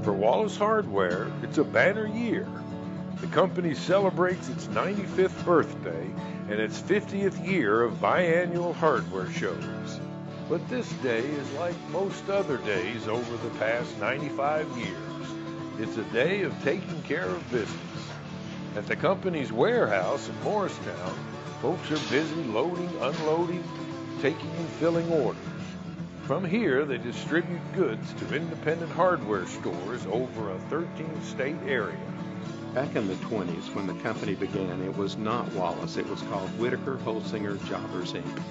For Wallace Hardware, it's a banner year. The company celebrates its 95th birthday and its 50th year of biannual hardware shows. But this day is like most other days over the past 95 years. It's a day of taking care of business. At the company's warehouse in Morristown, folks are busy loading, unloading, taking and filling orders. From here, they distribute goods to independent hardware stores over a 13-state area. Back in the 20s, when the company began, it was not Wallace. It was called Whitaker Holsinger Jobbers, Inc.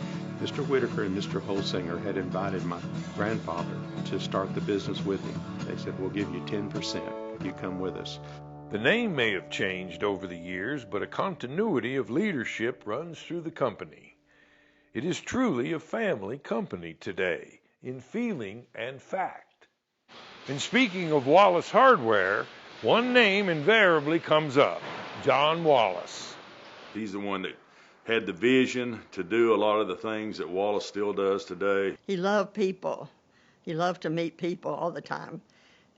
Mr. Whitaker and Mr. Holsinger had invited my grandfather to start the business with him. They said, we'll give you 10% if you come with us. The name may have changed over the years, but a continuity of leadership runs through the company. It is truly a family company today, in feeling and fact. And speaking of Wallace Hardware, one name invariably comes up, John Wallace. He's the one that had the vision to do a lot of the things that Wallace still does today. He loved people. He loved to meet people all the time.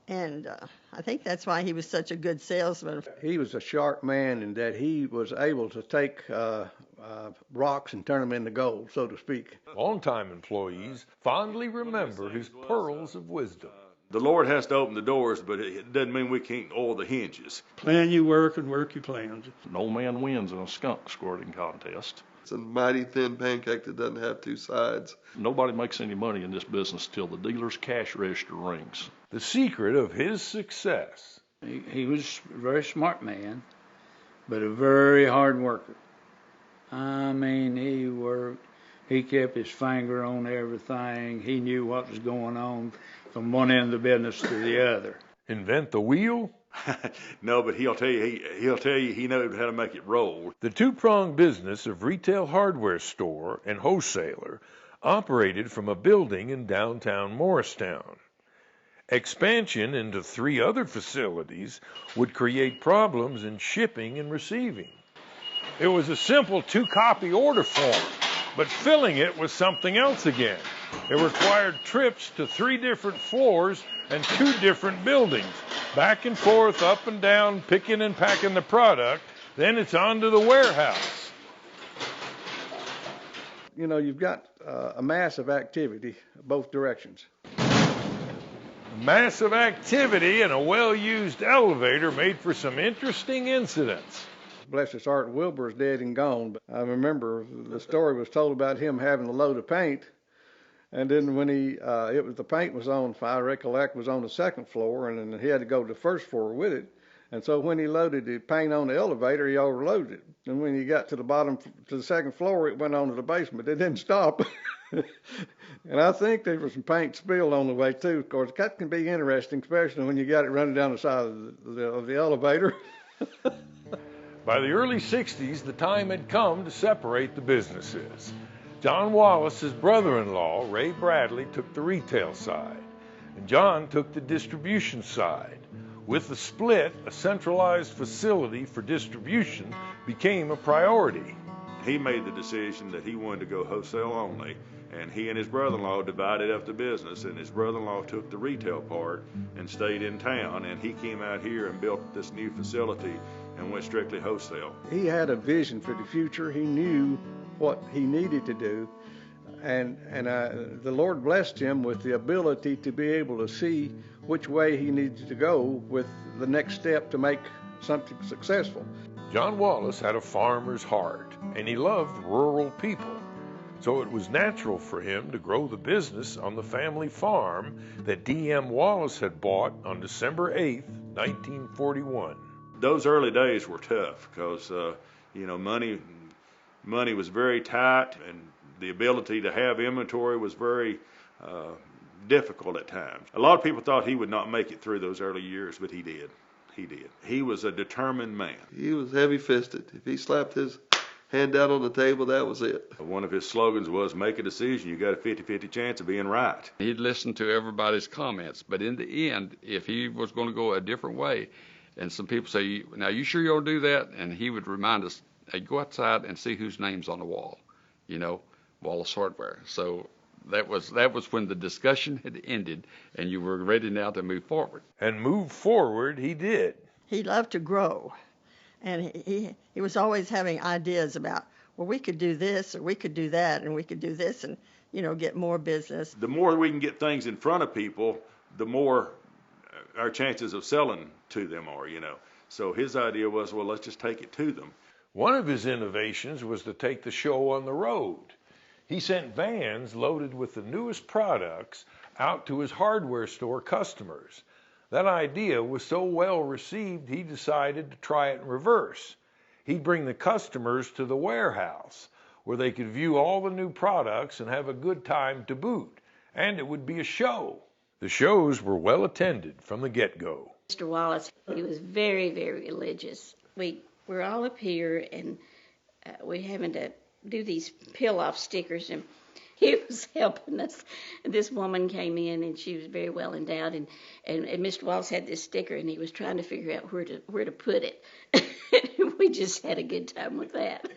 And I think that's why he was such a good salesman. He was a sharp man in that he was able to take rocks and turn them into gold, so to speak. Longtime employees fondly remember his pearls of wisdom. The Lord has to open the doors, but it doesn't mean we can't oil the hinges. Plan your work and work your plans. No man wins in a skunk squirting contest. It's a mighty thin pancake that doesn't have two sides. Nobody makes any money in this business till the dealer's cash register rings. The secret of his success. He was a very smart man, but a very hard worker. I mean, he worked. He kept his finger on everything. He knew what was going on from one end of the business to the other. Invent the wheel? No, but he'll tell you he knows how to make it roll. The two-pronged business of retail hardware store and wholesaler operated from a building in downtown Morristown. Expansion into 3 other facilities would create problems in shipping and receiving. It was a simple 2-copy order form, but filling it was something else again. It required trips to 3 different floors and 2 different buildings, back and forth, up and down, picking and packing the product. Then it's on to the warehouse. You know, you've got a massive activity both directions. Massive activity and a well-used elevator made for some interesting incidents. Bless his heart, Wilbur's dead and gone, but I remember the story was told about him having a load of paint. And then when the paint was on, if I recollect, was on the 2nd floor, and then he had to go to the 1st floor with it. And so when he loaded the paint on the elevator, he overloaded it. And when he got to the bottom, to the 2nd floor, it went on to the basement. It didn't stop. And I think there was some paint spilled on the way too. Of course, that can be interesting, especially when you got it running down the side of the elevator. By the early 60s, the time had come to separate the businesses. John Wallace's brother-in-law, Ray Bradley, took the retail side, and John took the distribution side. With the split, a centralized facility for distribution became a priority. He made the decision that he wanted to go wholesale only, and he and his brother-in-law divided up the business, and his brother-in-law took the retail part and stayed in town, and he came out here and built this new facility and went strictly wholesale. He had a vision for the future. He knew what he needed to do, and the Lord blessed him with the ability to be able to see which way he needed to go with the next step to make something successful. John Wallace had a farmer's heart, and he loved rural people. So it was natural for him to grow the business on the family farm that D.M. Wallace had bought on December 8th, 1941. Those early days were tough because, money was very tight, and the ability to have inventory was very difficult at times. A lot of people thought he would not make it through those early years, but he did. He did. He was a determined man. He was heavy-fisted. If he slapped his hand down on the table, that was it. One of his slogans was, make a decision, you got a 50-50 chance of being right. He'd listen to everybody's comments, but in the end, if he was going to go a different way, and some people say, now you sure you'll do that? And he would remind us, hey, go outside and see whose name's on the wall, Wallace Hardware. So that was when the discussion had ended, and you were ready now to move forward. And move forward he did. He loved to grow, and he was always having ideas about, well, we could do this, or we could do that, and we could do this, and get more business. The more we can get things in front of people, the more our chances of selling to them are, So his idea was, well, let's just take it to them. One of his innovations was to take the show on the road. He sent vans loaded with the newest products out to his hardware store customers. That idea was so well received, he decided to try it in reverse. He'd bring the customers to the warehouse, where they could view all the new products and have a good time to boot. And it would be a show. The shows were well attended from the get-go. Mr. Wallace, he was very, very religious. We're all up here, and we're having to do these peel-off stickers, and he was helping us. This woman came in, and she was very well endowed, and Mr. Wallace had this sticker, and he was trying to figure out where to put it. We just had a good time with that.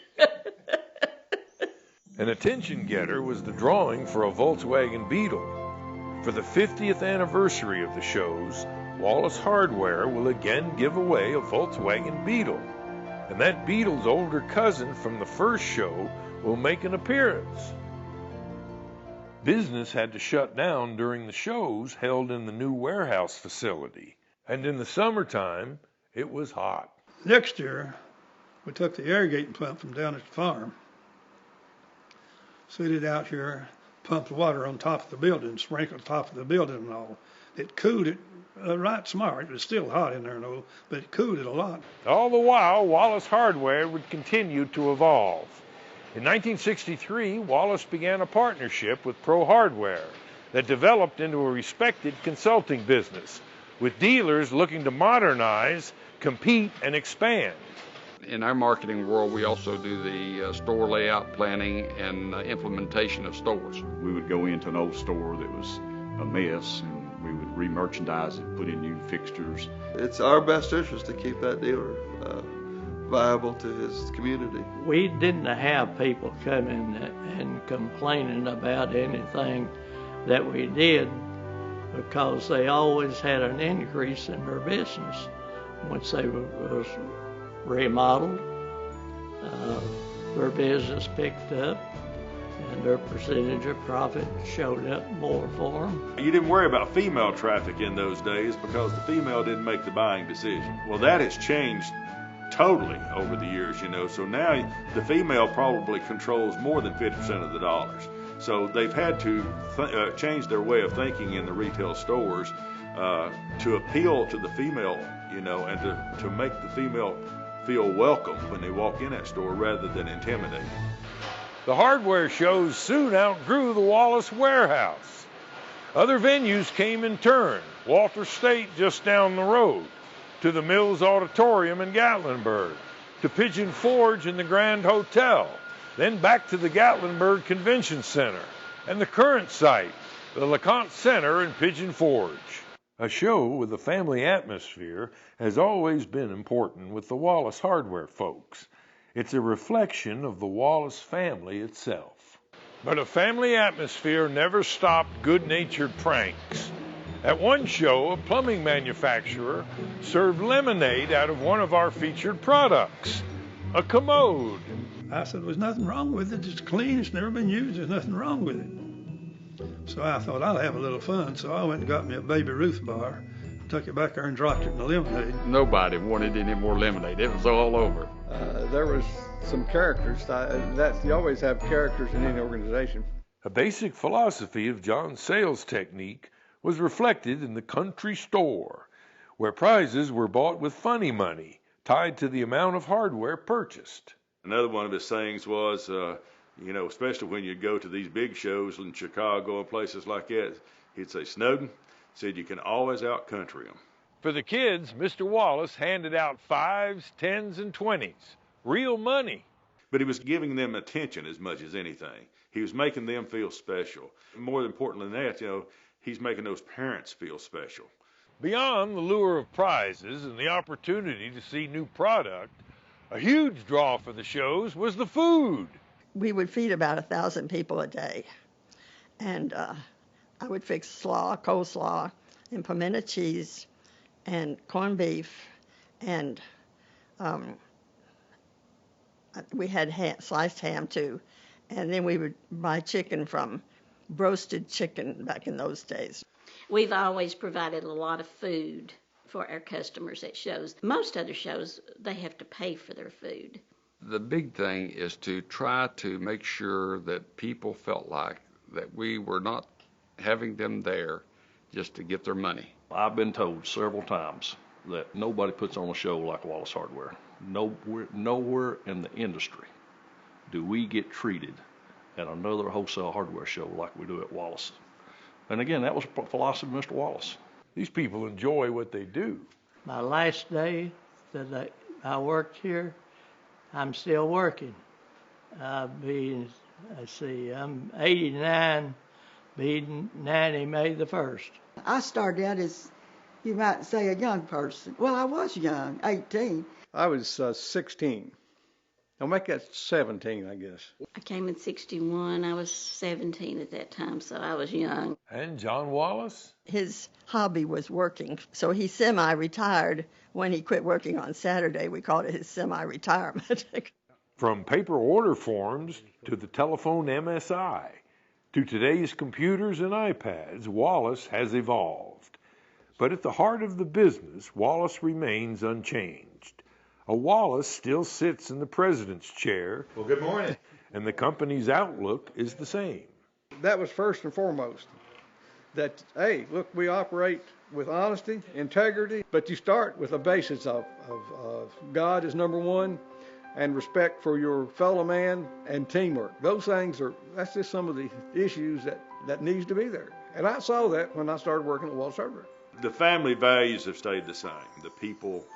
An attention getter was the drawing for a Volkswagen Beetle. For the 50th anniversary of the shows, Wallace Hardware will again give away a Volkswagen Beetle. And that Beetle's older cousin from the first show will make an appearance. Business had to shut down during the shows held in the new warehouse facility. And in the summertime, it was hot. Next year, we took the irrigating pump from down at the farm, set it out here, pumped water on top of the building, sprinkled top of the building and all. It cooled it right smart. It was still hot in there, though, but it cooled it a lot. All the while, Wallace Hardware would continue to evolve. In 1963, Wallace began a partnership with Pro Hardware that developed into a respected consulting business, with dealers looking to modernize, compete, and expand. In our marketing world, we also do the store layout planning and implementation of stores. We would go into an old store that was a mess, and we would re-merchandise it, put in new fixtures. It's our best interest to keep that dealer viable to his community. We didn't have people coming and complaining about anything that we did, because they always had an increase in their business. Once they was remodeled, their business picked up, and their percentage of profit showed up more for them. You didn't worry about female traffic in those days because the female didn't make the buying decision. Well, that has changed totally over the years, so now the female probably controls more than 50% of the dollars. So they've had to change their way of thinking in the retail stores to appeal to the female, and to make the female feel welcome when they walk in that store rather than intimidated. The hardware shows soon outgrew the Wallace warehouse. Other venues came in turn. Walter State just down the road, to the Mills Auditorium in Gatlinburg, to Pigeon Forge in the Grand Hotel, then back to the Gatlinburg Convention Center, and the current site, the LeConte Center in Pigeon Forge. A show with a family atmosphere has always been important with the Wallace Hardware folks. It's a reflection of the Wallace family itself. But a family atmosphere never stopped good-natured pranks. At one show, a plumbing manufacturer served lemonade out of one of our featured products, a commode. I said, there's nothing wrong with it. It's clean. It's never been used. There's nothing wrong with it. So I thought I'll have a little fun. So I went and got me a Baby Ruth bar, took it back there and dropped it in the lemonade. Nobody wanted any more lemonade. It was all over. There was some characters. You always have characters in any organization. A basic philosophy of John's sales technique was reflected in the country store, where prizes were bought with funny money tied to the amount of hardware purchased. Another one of his sayings was, especially when you go to these big shows in Chicago and places like that, he'd say, Snowden said you can always out-country them. For the kids, Mr. Wallace handed out 5s, 10s, and 20s, real money. But he was giving them attention as much as anything. He was making them feel special. More important than that, he's making those parents feel special. Beyond the lure of prizes and the opportunity to see new product, a huge draw for the shows was the food. We would feed about 1,000 people a day. and I would fix slaw, coleslaw, and pimento cheese, and corned beef, and we had sliced ham too. And then we would buy chicken from roasted chicken back in those days. We've always provided a lot of food for our customers at shows. Most other shows, they have to pay for their food. The big thing is to try to make sure that people felt like that we were not having them there just to get their money. I've been told several times that nobody puts on a show like Wallace Hardware. Nowhere in the industry do we get treated at another wholesale hardware show like we do at Wallace. And again, that was a philosophy of Mr. Wallace. These people enjoy what they do. My last day that I worked here, I'm still working. I'm 89, be 90 May the 1st. I started out as, you might say, a young person. Well, I was young, 18. I was 16. I'll make that 17, I guess. I came in 61. I was 17 at that time, so I was young. And John Wallace? His hobby was working, so he semi-retired. When he quit working on Saturday, we called it his semi-retirement. From paper order forms to the telephone MSI, to today's computers and iPads, Wallace has evolved. But at the heart of the business, Wallace remains unchanged. A Wallace still sits in the president's chair. Well, good morning. And the company's outlook is the same. That was first and foremost. That, hey, look, we operate with honesty, integrity, but you start with the basis of God is number one, and respect for your fellow man and teamwork. Those things that's just some of the issues that needs to be there. And I saw that when I started working at Wallace Hardware. The family values have stayed the same. The people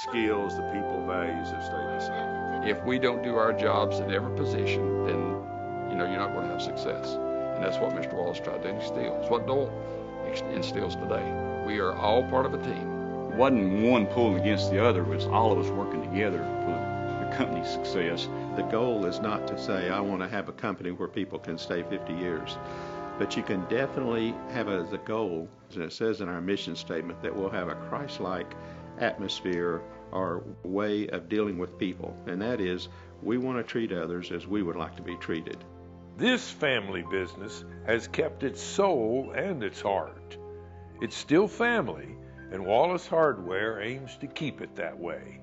skills, the people values have stayed the same. If we don't do our jobs in every position, then you're not going to have success. And that's what Mr. Wallace tried to instill. It's what Dole instills today. We are all part of a team. It wasn't one pulling against the other. It was all of us working together for the company's success. The goal is not to say, I want to have a company where people can stay 50 years. But you can definitely have as a goal, and it says in our mission statement, that we'll have a Christ-like atmosphere or way of dealing with people. And that is, we want to treat others as we would like to be treated. This family business has kept its soul and its heart. It's still family, and Wallace Hardware aims to keep it that way.